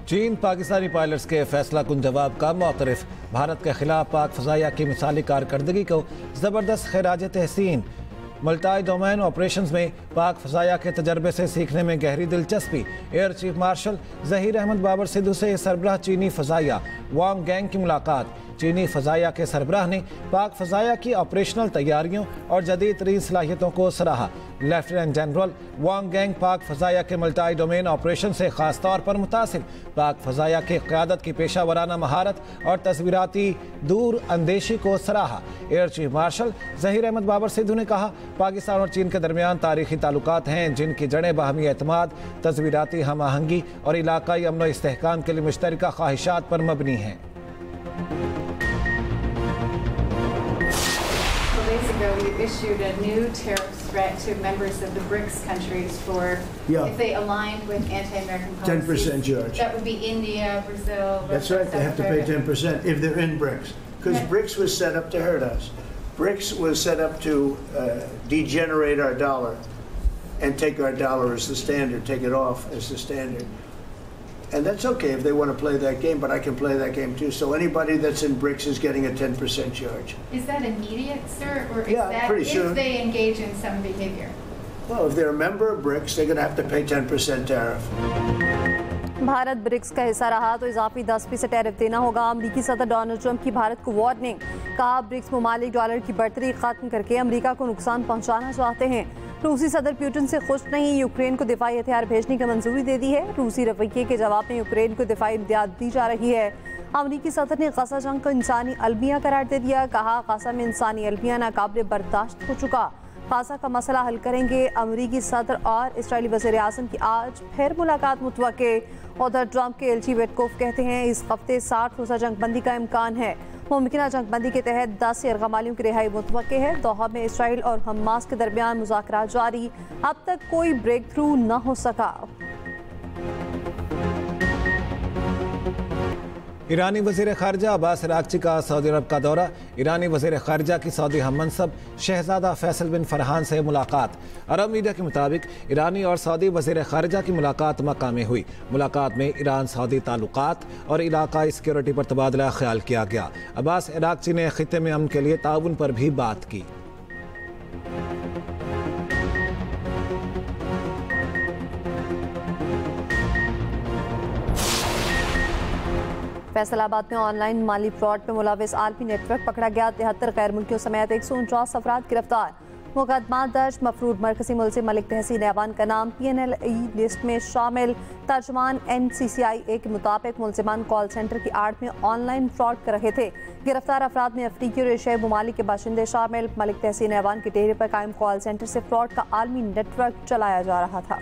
चीन पाकिस्तानी पायलट्स के फैसला कुन जवाब का मौक़िफ़। भारत के खिलाफ पाक फ़ज़ाइया की मिसाली कारकर्दगी को ज़बरदस्त खिराज तहसीन। मल्टी डोमेन ऑपरेशंस में पाक फ़ज़ाइया के तजर्बे से सीखने में गहरी दिलचस्पी। Air chief marshal Zaheer Ahmed Babar Sidhu से सरबराह चीनी फ़ज़ाइया वांग गैंग की मुलाकात। चीनी फ़ज़ाइया के सरबराह ने पाक फ़ज़ाइया की ऑपरेशनल तैयारियों और जदीद तरीन सलाहियतों को सराहा। लेफ्टिनेंट जनरल वांग गैंग पाक फ़ज़ाइया के मल्टी डोमेन ऑपरेशन से ख़ास तौर पर मुतासिर। पाक फ़ज़ाइया की क़यादत की पेशा वराना महारत और तस्वीराती दूर अंदेशी को सराहा। Air chief marshal Zaheer Ahmed Babar Sidhu ने कहा, पाकिस्तान और चीन के दरमियान तारीखी ताल्लुकात हैं जिनकी जड़ें बाहमी एतमाद, तस्वीराती हम आहंगी और इलाकाई अमन व इस्तेहकाम के लिए मुश्तरका ख्वाहिशात पर मबनी हैं। We issued a new tariff threat to members of the BRICS countries for if they aligned with anti-American policies. 10% charge. That would be India, Brazil. That's right. They have to pay 10% if they're in BRICS, because BRICS was set up to hurt us. BRICS was set up to degenerate our dollar and take our dollar as the standard, take it off as the standard. And that's okay if they want to play that game, but I can play that game too. So anybody that's in BRICS is getting a 10% charge. Is that immediate, sir, or is that pretty soon. if they engage in some behavior? Well, if they're a member of BRICS, they're going to have to pay 10% tariff. Bharat BRICS का हिस्सा रहा तो इजाफी 10% tariff देना होगा। अमरीकी सदर Donald Trump की भारत को वार्निंग। कहा, ब्रिक्स ममालिक डॉलर की बढ़तरी खत्म करके अमरीका को नुकसान पहुंचाना चाहते हैं। रूसी सदर पुतिन से खुश नहीं, यूक्रेन को दिफाई हथियार भेजने की मंजूरी दे दी है। रूसी रवैये के जवाब में यूक्रेन को दिफाई इमदाद दी जा रही है। अमरीकी सदर ने गजा जंग को इंसानी अलमिया करार दे दिया। कहा, गजा में इंसानी अलमिया नाकाबिले बर्दाश्त हो चुका। गाजा का मसला हल करेंगे। अमरीकी सदर और इस्राएली वज़ीर आज़म की आज फिर मुलाकात मुतवक्के। उधर ट्रंप के एलची वेटकोफ कहते हैं इस हफ्ते 60 रोज़ा जंगबंदी का इम्कान है। मुमकिन जंगबंदी के तहत 10 यरगमालियों की रिहाई मुतवक्के है। दोहा में इसराइल और हमास के दरमियान मुज़ाकरात जारी। अब तक कोई ब्रेक थ्रू न हो सका। ईरानी वज़ीर ख़ारिजा अब्बास अराग़ची का सऊदी अरब का दौरा। ईरानी वज़ीर ख़ारिजा की सऊदी हममनसब शहज़ादा फैसल बिन फरहान से मुलाकात। अरब मीडिया के मुताबिक ईरानी और सऊदी वज़ीर ख़ारिजा की मुलाकात मक्का में हुई। मुलाकात में ईरान सऊदी ताल्लुकात और इलाकाई सिक्योरिटी पर तबादला ख्याल किया गया। अब्बास अराग़ची ने ख़ित्ते में अमन के लिए ताउन पर भी बात की। फैसलाबाद में ऑनलाइन माली फ्रॉड में मुलविस आलमी नेटवर्क पकड़ा गया। 73 गैर मुल्कियों समेत 149 अफराद गिरफ्तार। मुकदमा दर्ज। मफरूद मरकजी मुल्ज़िम मलिक तहसीन ऐवान का नाम PNLE लिस्ट में शामिल। तर्जुमान NCCIA के मुताबिक मुल्ज़िमान कॉल सेंटर की आड़ में ऑनलाइन फ्रॉड कर रहे थे। गिरफ्तार अफराद में अफ्रीकी और एशियाई ममालिक के बाशिंदे शामिल। मलिक तहसीन ऐवान के डेरे पर कायम कॉल सेंटर से फ्रॉड का आलमी नेटवर्क चलाया जा रहा था।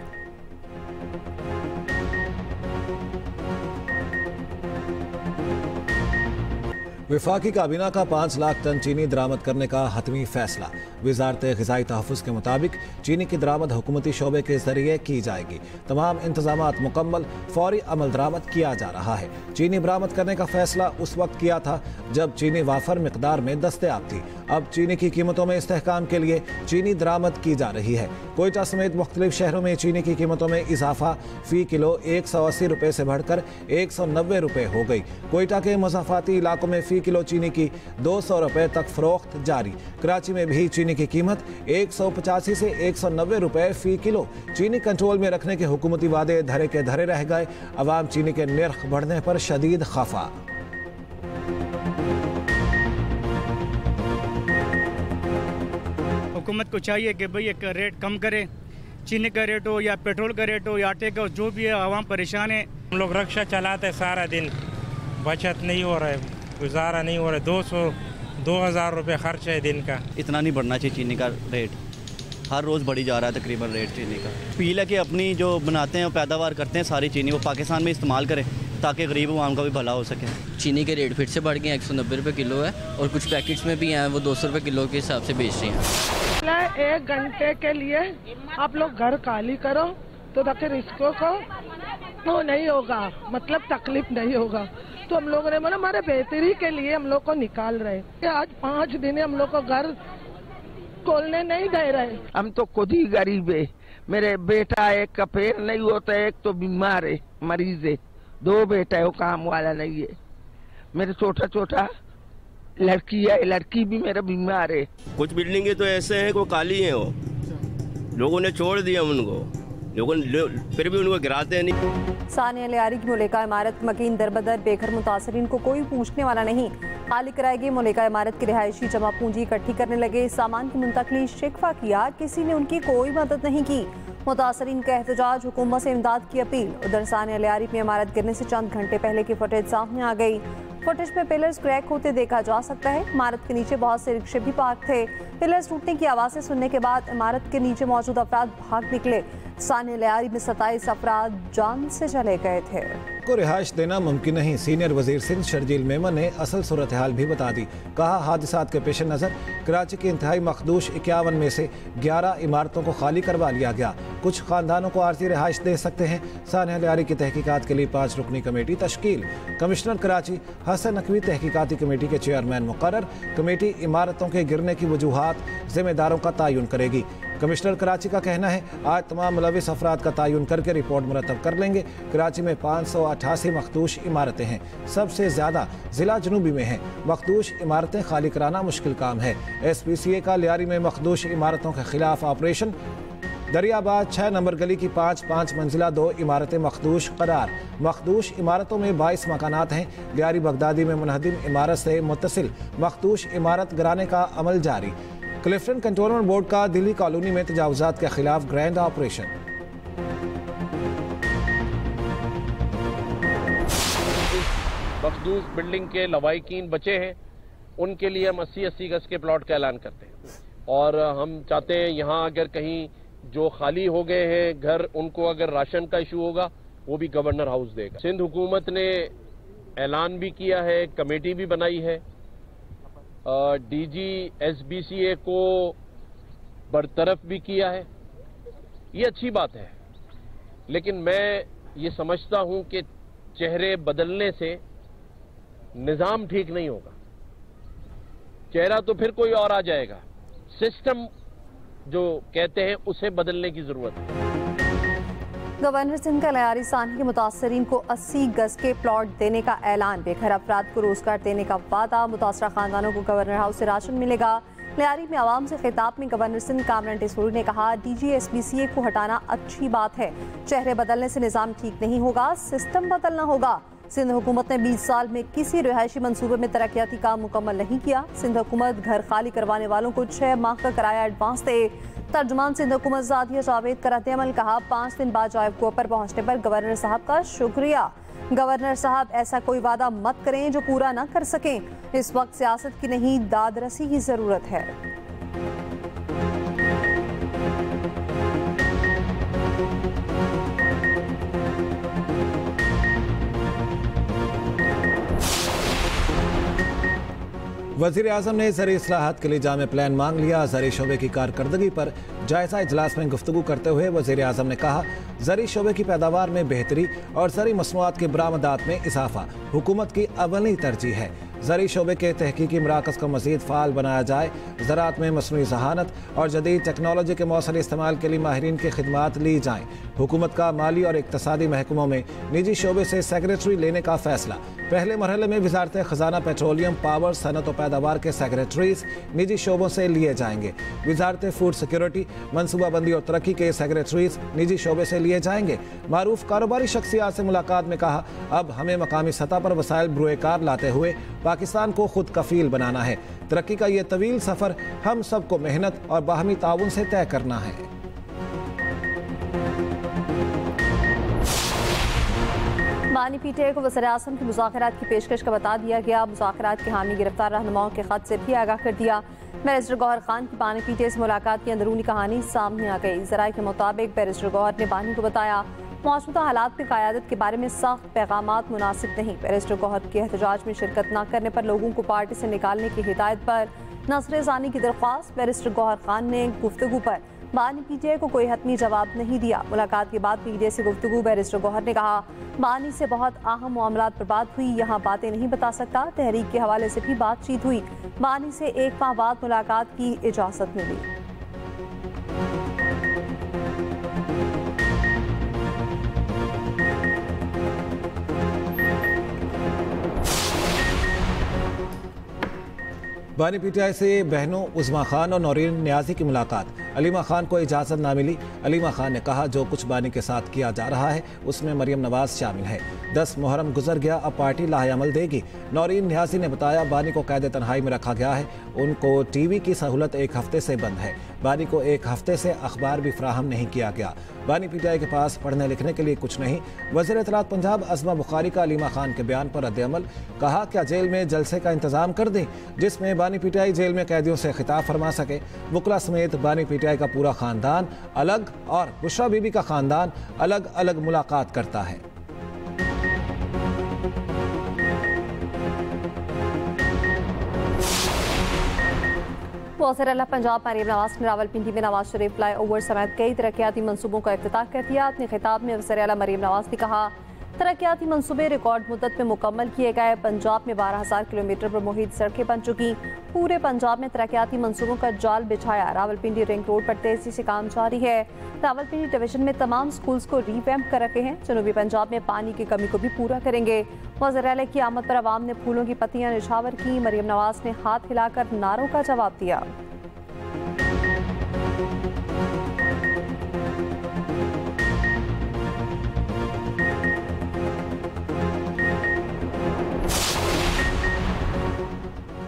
वफाकी काबीना का 5 लाख टन चीनी दरामद करने का हतमी फैसला। वजारत ग़िज़ाई तहफ़्फ़ुज़ के मुताबिक चीनी की दरामद हुकूमती शोबे के ज़रिए की जाएगी। तमाम इंतज़ामात मुकम्मल, फौरी अमल दरामद किया जा रहा है। चीनी बरामद करने का फैसला उस वक्त किया था जब चीनी वाफर मिकदार में दस्तयाब थी। अब चीनी की कीमतों में इस्तेहकाम के लिए चीनी दरामद की जा रही है। कोयटा समेत मुख्तलिफ शहरों में चीनी की कीमतों में इजाफा फ़ी किलो 180 रुपये से बढ़कर 190 रुपये हो गई। कोयटा के मुज़ाफ़ाती इलाकों में फ़ी किलो चीनी की 200 रुपये तक फ़रोख्त जारी। कराची में भी चीनी की कीमत 185 से 190 रुपये फ़ी किलो। चीनी कंट्रोल में रखने के हुकूमती वादे धरे के धरे रह गए। अवाम चीनी के निर्ख बढ़ने पर शदीद खफा। हुकूमत को चाहिए कि भाई एक रेट कम करे, चीनी का रेट हो या पेट्रोल का रेट हो या आटे का, जो भी है आवाम परेशान है। हम लोग रक्षा चलाते सारा दिन, बचत नहीं हो रहा है, गुजारा नहीं हो रहा है। 200-2000 रुपये खर्च है दिन का। इतना नहीं बढ़ना चाहिए चीनी का रेट, हर रोज़ बढ़ी जा रहा है तकरीबन रेट चीनी का। अपील है कि अपनी जो बनाते हैं पैदावार करते हैं सारी चीनी वो पाकिस्तान में इस्तेमाल करें ताकि गरीब आवाम का भी भला हो सके। चीनी के रेट फिर से बढ़ गए, 190 रुपये किलो है और कुछ पैकेट्स में भी हैं वो 200 रुपये किलो के हिसाब से बेच रही हैं। 1 घंटे के लिए आप लोग घर खाली करो तो ताकि इसको को वो नहीं होगा, मतलब तकलीफ नहीं होगा। तो हम लोगों ने मतलब हमारे बेहतरी के लिए हम लोग को निकाल रहे। आज 5 दिन हम लोग को घर खोलने नहीं दे रहे। हम तो खुद ही गरीब है। मेरे बेटा एक का पैर नहीं होता, एक तो बीमार है, मरीज है। 2 बेटा है, वो काम वाला नहीं है। मेरे छोटा लड़की है, लड़की भी मेरा बीमार है। कुछ बिल्डिंगें तो ऐसे हैं वो काली हैं, वो लोगों ने छोड़ दिया उनको, लोगों ने फिर भी उनको गिराते नहीं। सानिया लियारी की मुलेका इमारत मकीन दरबदर, बेघर मुतासरीन को कोई पूछने वाला नहीं। खाली कराई गई मुलेका इमारत की रिहायशी जमा पूंजी इकट्ठी करने लगे, सामान की मुंतकली शिकवा किया, किसी ने उनकी कोई मदद नहीं की। मुतासरीन का एहतजाज, हुकूमत से इमदाद की अपील। उधर सानिया लियारी में इमारत गिरने से चंद घंटे पहले की फुटेज सामने आ गई। फुटेज में पिलर्स क्रैक होते देखा जा सकता है। इमारत के नीचे बहुत से रिक्शे भी पार्क थे। पिलर्स टूटने की आवाज़ें सुनने के बाद इमारत के नीचे मौजूद अफराद भाग निकले। सानिया लियारी में 27 अफराद जान से चले गए थे। को रिहाइश देना मुमकिन नहीं, सीनियर वजीर सिंध शर्जील मेमन ने असल सूरत हाल भी बता दी। कहा, हादसात के पेश नज़र कराची की इंतहाई मखदूश 51 में से 11 इमारतों को खाली करवा लिया गया। कुछ खानदानों को आर्जी रिहाइश दे सकते हैं। सानिया लियारी की तहकीकात के लिए 5 रुकनी कमेटी तश्कील। कमिश्नर कराची हसन नकवी तहकीकाती कमेटी के चेयरमैन मुकर्रर। कमेटी इमारतों के गिरने की वजूहात, जिम्मेदारों का तयन करेगी। कमिश्नर कराची का कहना है, आज तमाम मुलविस अफराद का तयन करके रिपोर्ट मुरतब कर लेंगे। कराची में 588 मखदूश इमारतें हैं, सबसे ज़्यादा ज़िला जनूबी में हैं। मखदूश इमारतें खाली कराना मुश्किल काम है। SPCA का लियारी में मखदूश इमारतों के खिलाफ ऑपरेशन। दरियाबाद 6 नंबर गली की 5 मंजिला 2 इमारतें मखदूश करार। मखदूश इमारतों में 22 मकानात हैं। लियारी बगदादी में मुनहदिम इमारत से मुत्तसिल मखदूश इमारत गिराने का अमल जारी। क्लिफ्टन कंटोनमेंट बोर्ड का दिल्ली कॉलोनी में तजावुजात के खिलाफ ग्रैंड ऑपरेशन। मखदूस बिल्डिंग के लवाहिकीन बचे हैं, उनके लिए हम 80-80 गज के प्लॉट का ऐलान करते हैं। और हम चाहते हैं यहाँ अगर कहीं जो खाली हो गए हैं घर, उनको अगर राशन का इशू होगा वो भी गवर्नर हाउस देगा। सिंध हुकूमत ने ऐलान भी किया है, कमेटी भी बनाई है। DG SBCA को बरतरफ भी किया है। ये अच्छी बात है, लेकिन मैं ये समझता हूं कि चेहरे बदलने से निजाम ठीक नहीं होगा। चेहरा तो फिर कोई और आ जाएगा। सिस्टम जो कहते हैं उसे बदलने की जरूरत है। गवर्नर सिंध का लियारी सानी के मुतासरीन को 80 गज के प्लॉट देने का ऐलान। बेघर अफराद को रोजगार देने का वादा। मुतासरा खानदानों को गवर्नर हाउस से राशन मिलेगा। लियारी में आवाम से खिताब में गवर्नर सिंध कामरान टेसूरी ने कहा, DG SBCA को हटाना अच्छी बात है। चेहरे बदलने से निजाम ठीक नहीं होगा, सिस्टम बदलना होगा। सिंध हुकूमत ने 20 साल में किसी रिहायशी मंसूबे में तरक्याती काम मुकम्मल नहीं किया। सिंध हुकूमत घर खाली करवाने वालों को 6 माह का किराया एडवांस दे। तर्जुमान सिंध हुकूमत जादिया जावेद का रद्द-ए-अमल। कहा, 5 दिन बाद जायबको पर पहुंचने पर गवर्नर साहब का शुक्रिया। गवर्नर साहब, ऐसा कोई वादा मत करें जो पूरा ना कर सकें। इस वक्त सियासत की नहीं, दादरसी की जरूरत है। वज़ीर आज़म ने ज़री इस्लाहात के लिए जामे प्लान मांग लिया। ज़री शोबे की कारकर्दगी पर जायज़ा इजलास में गुफ्तगू करते हुए वज़ीर आज़म ने कहा, ज़री शोबे की पैदावार में बेहतरी और ज़री मसनूआत की बरामदात में इजाफा हुकूमत की अवली तरजीह है। ज़री शोबे के तहकीकी मराकज़ को मज़ीद फ़ाल बनाया जाए। ज़राअत में मसनूई ज़हानत और जदीद टेक्नोलॉजी के मौसर इस्तेमाल के लिए माहिरीन की खिदमात ली जाएँ। हुकूमत का माली और इक़्तिसादी महकमों में निजी शोबे से सेक्रेटरी लेने का फैसला। पहले मरहले में वज़ारत ख़जाना, पेट्रोलियम, पावर, सनत और पैदावार के सेक्रेटरीज निजी शोबों से लिए जाएंगे। वज़ारत फूड सिक्योरिटी, मनसूबाबंदी और तरक्की के सेक्रेटरीज निजी शोबे से लिए जाएंगे। मारूफ कारोबारी शख्सियात से मुलाकात में कहा, अब हमें मकामी सतह पर वसाइल बरूएकार लाते हुए पाकिस्तान को खुद कफील बनाना है। तरक्की का ये तवील सफ़र हम सबको मेहनत और बाहमी ताउन से तय करना है। बानी PTI को वज़ीर-ए-आज़म की मुज़ाकरात की पेशकश का बता दिया गया। मुज़ाकरात के हामी गिरफ्तार रहनुमाओं के खत से भी आगाह कर दिया। बैरिस्टर गौहर खान की बानी PTI से मुलाकात की अंदरूनी कहानी सामने आ गई। ज़राए के मुताबिक बैरिस्टर गौहर ने बानी को बताया, मौजूदा हालात में क़यादत के बारे में सख्त पैगामात मुनासिब नहीं। बैरिस्टर गौहर के एहतजाज में शिरकत न करने पर लोगों को पार्टी से निकालने की हिदायत पर नज़र-ए-ज़ानी की दरख्वास्त। बैरिस्टर गौहर खान ने गुफ्तगू पर बानी PTI को कोई हतमी जवाब नहीं दिया। मुलाकात के बाद PTI से गुफ्तगू बैरिस्टर गौहर ने कहा, बानी से बहुत अहम मामलात पर बात हुई, यहाँ बातें नहीं बता सकता। तहरीक के हवाले से भी बातचीत हुई। बानी से 1 माह बाद मुलाकात की इजाज़त मिली। बानी पीटीआई से बहनों उज़मा खान और नौरीन न्याजी की मुलाकात। अलीमा खान को इजाज़त ना मिली। अलीमा खान ने कहा जो कुछ बानी के साथ किया जा रहा है उसमें मरियम नवाज शामिल है। 10 मुहर्रम गुजर गया, अब पार्टी लाहेअमल देगी। नौरीन न्याजी ने बताया बानी को कैद तन्हाई में रखा गया है। उनको टीवी की सहूलत 1 हफ्ते से बंद है। बानी को 1 हफ्ते से अखबार भी फराहम नहीं किया गया। बानी पीटीआई के पास पढ़ने लिखने के लिए कुछ नहीं। वज़ीर इत्तलात पंजाब अज़मा बुखारी का अलीमा खान के बयान पर रद्द-ए-अमल। कहा क्या जेल में जलसे का इंतजाम कर दें जिसमें बानी पीटीआई जेल में कैदियों से खिताब फरमा सके। वकला समेत बानी पीटीआई का पूरा खानदान अलग और बुशरा बीबी का खानदान अलग अलग मुलाकात करता है। वज़ीर आला पंजाब मरियम नवाज ने रावलपिंडी में नवाज शरीफ फ्लाई ओवर समेत कई तरक्याती मनसूबों का इफ्तिताह कर दिया। अपने खिताब में वज़ीर आला मरियम नवाज ने कहा तरक्याती मनसूबे रिकॉर्ड मुद्दत में मुकम्मल किए गए। पंजाब में 12,000 किलोमीटर पर मुहित सड़कें बन चुकी। पूरे पंजाब में तरक्याती मनसूबों का जाल बिछाया। रावलपिंडी रिंग रोड पर तेजी से काम जारी है। रावलपिंडी डिवीजन में तमाम स्कूल्स को रीवैम्प कर रखे हैं। जनूबी पंजाब में पानी की कमी को भी पूरा करेंगे। वज़ीर आला की आमद पर आवाम ने फूलों की पत्तियां निछावर की। मरियम नवाज ने हाथ हिलाकर नारों का जवाब दिया।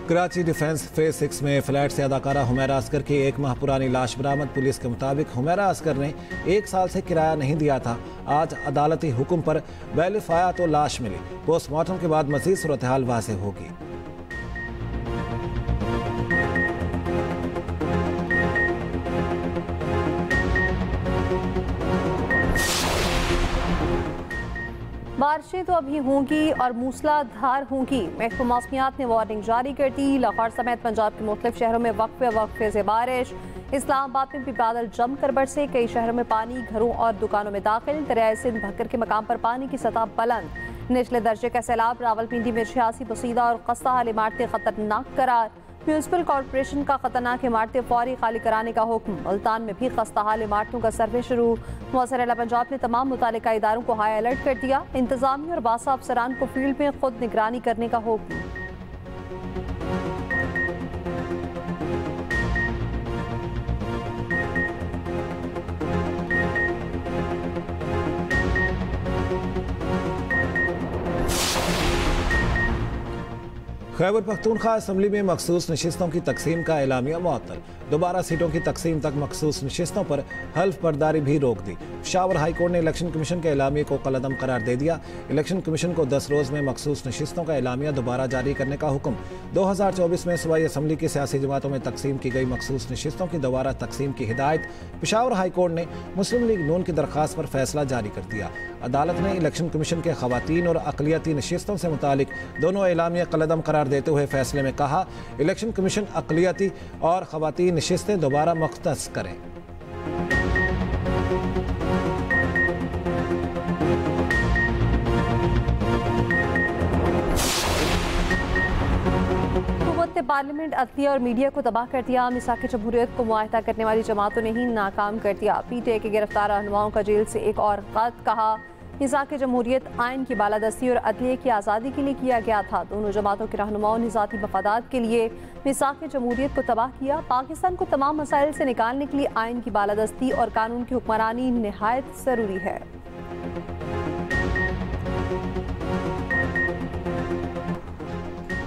कराची डिफेंस फेज 6 में फ्लैट से अदाकारा हुमैरा असगर की 1 माह पुरानी लाश बरामद। पुलिस के मुताबिक हुमैरा असगर ने 1 साल से किराया नहीं दिया था। आज अदालती हुक्म पर बैलिफ आया तो लाश मिली। पोस्टमार्टम के बाद मजीद सूरत हाल वाज़ेह होगी। बारिशें तो अभी होंगी और मूसलाधार होंगी। महकमा मौसमियात ने वार्निंग जारी कर दी। लाहौर समेत पंजाब के मुख्तलिफ शहरों में वक्फे से बारिश। इस्लामाबाद में भी बादल जमकर बरसे। कई शहरों में पानी घरों और दुकानों में दाखिल। दरियाए सिंध भक्कर के मकाम पर पानी की सतह बुलंद। निचले दर्जे का सैलाब। रावलपिंडी में 86 बसीदा और खस्ताहाल इमारतें खतरनाक करार। म्यूनसिपल कॉरपोरेशन का खतरनाक इमारतें फौरी खाली कराने का हुक्म। मुल्तान में भी खस्ताहाल इमारतों का सर्वे शुरू। वज़ीर आला पंजाब ने तमाम मुतालिका इदारों को हाई अलर्ट कर दिया। इंतजामी और बासा अफसरान को फील्ड में खुद निगरानी करने का हुक्म। खैबर पख्तूनख्वा असम्बली में मखसूस नशिस्तों की तकसीम का एलामिया मुअत्तल। दोबारा सीटों की तकसीम तक मखसूस नशिस्तों पर हल्फ बर्दारी भी रोक दी। पेशावर हाई कोर्ट ने इलेक्शन कमीशन के एलामिया को कलअदम करार दे दिया। इलेक्शन कमीशन को 10 रोज़ में मखसूस नशिस्तों का एलामिया दोबारा जारी करने का हुक्म। 2024 में सूबाई असम्बली की सियासी जमातों में तकसीम की गई मखसूस नशिस्तों की दोबारा तकसीम की हिदायत। पेशावर हाई कोर्ट ने मुस्लिम लीग नून की दरख्वास्त पर फैसला जारी कर दिया। अदालत ने इलेक्शन कमीशन के खवातीन और अक़लियती नशिस्तों से मुतालिक दोनों एलामिया कलअदम करार देते हुए फैसले में कहा इलेक्शन कमीशन अक़लियती और खवातीन नशिस्तें दोबारा मुख्तस करें। पार्लियामेंट अदलिया और मीडिया को तबाह कर दिया। मिसाक जमहूरियत को मुआहदा करने वाली जमातों ने ही नाकाम कर दिया। पीटीआई के गिरफ्तार रहनुमाओं का जेल से एक और खत। कहा मिसाक जमहूरियत आइन की बालादस्ती और अदलिया की आज़ादी के लिए किया गया था। दोनों जमातों के रहनुमाओं ने ज़ाती मफादात के लिए मिसाक जमहूरियत को तबाह किया। पाकिस्तान को तमाम मसाइल से निकालने के लिए आइन की बालादस्ती और कानून की हुक्मरानी निहायत ज़रूरी है।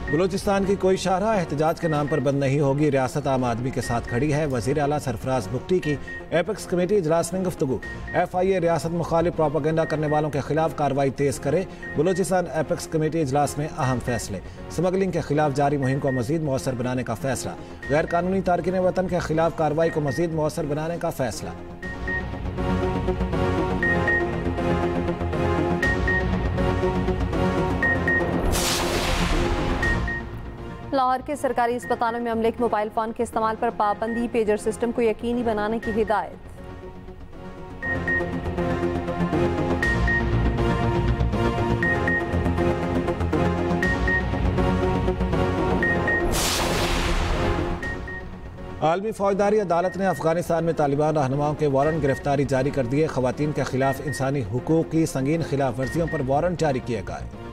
बलूचिस्तान की कोई शाहराह एहतजाज के नाम पर बंद नहीं होगी। रियासत आम आदमी के साथ खड़ी है। वज़ीर आला सरफराज बुगटी की एपेक्स कमेटी इजलास में गुफ्तगू। FIA रियासत मुखालिफ प्रोपेगेंडा करने वालों के खिलाफ कार्रवाई तेज करे। बलूचिस्तान एपेक्स कमेटी इजलास में अहम फैसले। स्मगलिंग के खिलाफ जारी मुहिम को मजीद मौसर बनाने का फैसला। गैर कानूनी तारकिन वतन के खिलाफ कार्रवाई को मजीद मौसर बनाने का फैसला। लाहौर के सरकारी अस्पतालों में अमले के मोबाइल फ़ोन के इस्तेमाल पर पाबंदी। पेजर सिस्टम को यकीनी बनाने की हिदायत। आलमी फौजदारी अदालत ने अफगानिस्तान में तालिबान रहनुमाओं के वारंट गिरफ्तारी जारी कर दिए। खवातीन के खिलाफ इंसानी हुकूक की संगीन खिलाफ वर्जियों पर वारंट जारी किए गए।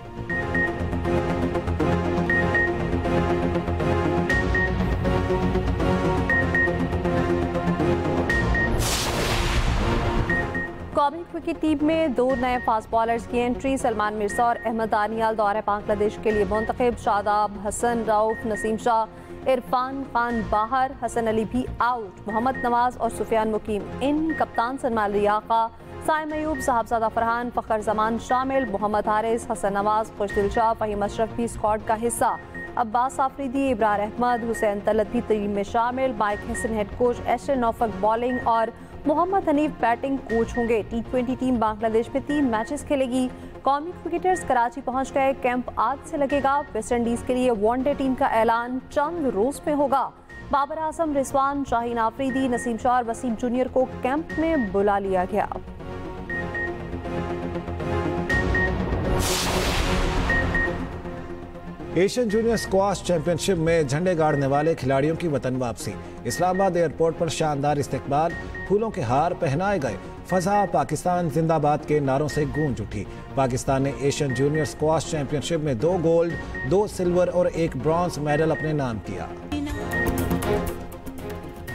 कौमी क्रिकेट टीम में 2 नए फास्ट बॉलर्स की एंट्री। सलमान मिर्जा और अहमद दानियाल दौरे बांग्लादेश के लिए मुंतखब। शादाब, हसन, रऊफ, नसीम शाह, इरफान खान बाहर, हसन अली भी आउट। मोहम्मद नवाज और सुफियान मुकीम इन। कप्तान सलमान लियाका, साइम अयूब, साहबजादा फरहान, फ़खर जमान शामिल। मोहम्मद हारिस, हसन नवाज, खुशदिल शाह, फ़हीम अशरफ भी स्क्वाड का हिस्सा। अब्बास आफरीदी, इब्रार अहमद, हुसैन तलत भी टीम में शामिल। माइक हसन हेड कोच, एशरन नौफक बॉलिंग और मोहम्मद हनीफ बैटिंग कोच होंगे। T20 टीम बांग्लादेश में 3 मैचेस खेलेगी। कौमी क्रिकेटर्स कराची पहुंच गए। कैंप आज से लगेगा। वेस्ट इंडीज के लिए वनडे टीम का ऐलान चंद रोज में होगा। बाबर आजम, रिजवान, शाहीन आफरीदी, नसीम शाह और वसीम जूनियर को कैंप में बुला लिया गया। एशियन जूनियर स्क्वाश चैंपियनशिप में झंडे गाड़ने वाले खिलाड़ियों की वतन वापसी। इस्लामाबाद एयरपोर्ट पर शानदार इस्तकबाल, फूलों के हार पहनाए गए। फजा पाकिस्तान जिंदाबाद के नारों से गूंज उठी। पाकिस्तान ने एशियन जूनियर स्क्वाश चैंपियनशिप में 2 गोल्ड, 2 सिल्वर और 1 ब्रॉन्ज मेडल अपने नाम किया।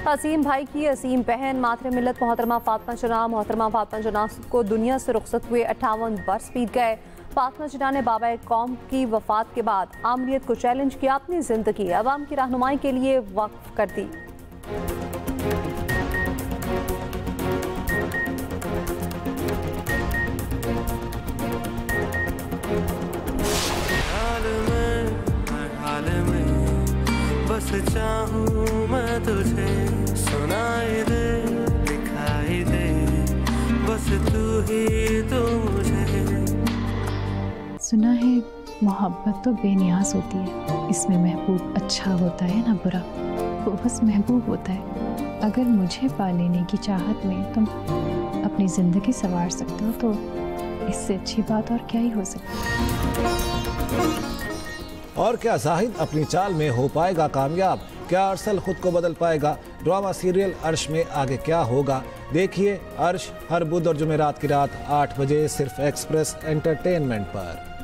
असीम भाई की असीम बहन मातरे मिल्लत मोहतरमा फातिमा जना को दुनिया से रुखसत हुए 58 बरस बीत गए। फातिमा जना ने बाबा कौम की वफात के बाद आमरीत को चैलेंज किया, अपनी जिंदगी अवाम की रहनुमाई के लिए वक्फ कर दी। बस चाहूं मैं तुझे, सुनाई दे, दिखाई दे, बस तू ही तो मुझे। सुना है मोहब्बत तो बेनियाज होती है, इसमें महबूब अच्छा होता है ना बुरा, वो बस महबूब होता है। अगर मुझे पा लेने की चाहत में तुम अपनी ज़िंदगी संवार सकते हो तो इससे अच्छी बात और क्या ही हो सकती है। और क्या जाहिद अपनी चाल में हो पाएगा कामयाब? क्या अरसल खुद को बदल पाएगा? ड्रामा सीरियल अर्श में आगे क्या होगा? देखिए अर्श हर बुध और जुमेरात की रात 8 बजे सिर्फ एक्सप्रेस एंटरटेनमेंट पर।